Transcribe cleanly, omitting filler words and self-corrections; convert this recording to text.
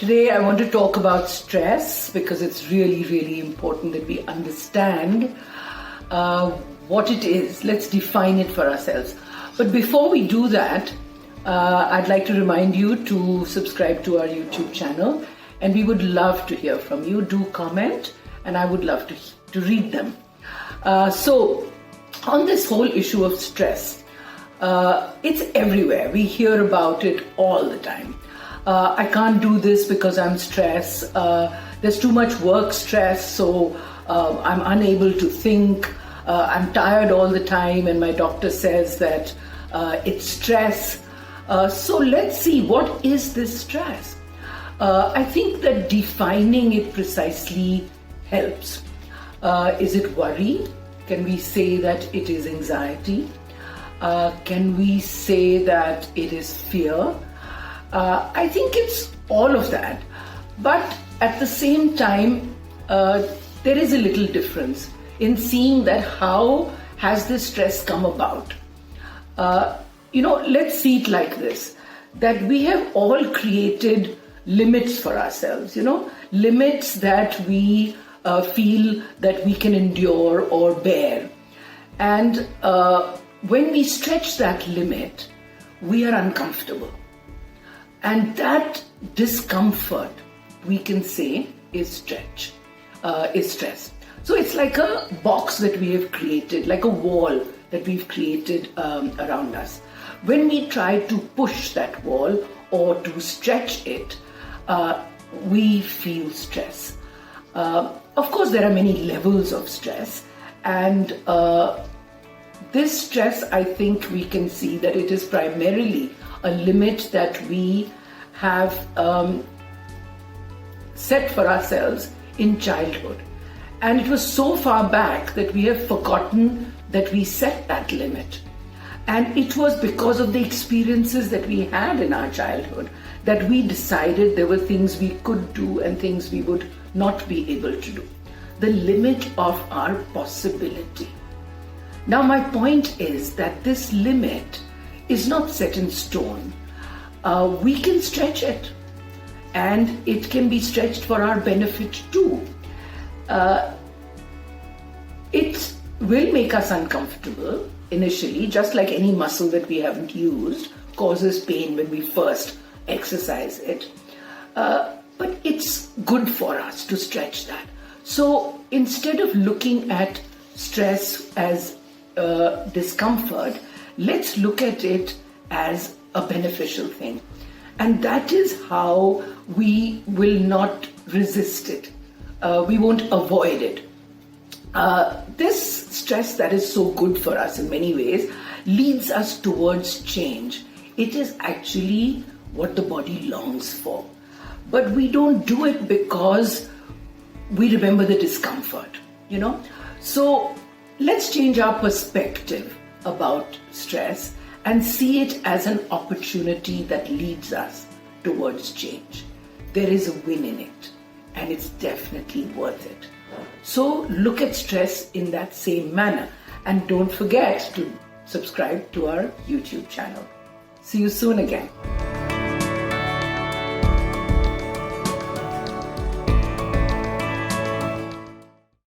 Today I want to talk about stress because it's really, really important that we understand what it is. Let's define it for ourselves. But before we do that, I'd like to remind you to subscribe to our YouTube channel, and we would love to hear from you. Do comment, and I would love to read them. So on this whole issue of stress, it's everywhere. We hear about it all the time. I can't do this because I'm stressed. There's too much work stress, so I'm unable to think. I'm tired all the time, and my doctor says that it's stress. So let's see, what is this stress? I think that defining it precisely helps. Is it worry? Can we say that it is anxiety? Can we say that it is fear? I think it's all of that. But at the same time, there is a little difference in seeing that how has this stress come about. Let's see it like this, that we have all created limits for ourselves, limits that we feel that we can endure or bear. And when we stretch that limit, we are uncomfortable. And that discomfort, we can say, is stress. So it's like a box that we have created, like a wall that we've created around us. When we try to push that wall or to stretch it, we feel stress. Of course, there are many levels of stress, and this stress, I think we can see that it is primarily a limit that we have set for ourselves in childhood. And it was so far back that we have forgotten that we set that limit. And it was because of the experiences that we had in our childhood that we decided there were things we could do and things we would not be able to do. The limit of our possibility. Now, my point is that this limit is not set in stone. We can stretch it, and it can be stretched for our benefit too. It will make us uncomfortable initially, just like any muscle that we haven't used causes pain when we first exercise it. But it's good for us to stretch that. So instead of looking at stress as discomfort, let's look at it as a beneficial thing. And that is how we will not resist it. We won't avoid it. This stress that is so good for us in many ways leads us towards change. It is actually what the body longs for. But we don't do it because we remember the discomfort, So let's change our perspective about stress and see it as an opportunity that leads us towards change. There is a win in it, and it's definitely worth it. So look at stress in that same manner, and don't forget to subscribe to our YouTube channel. See you soon again.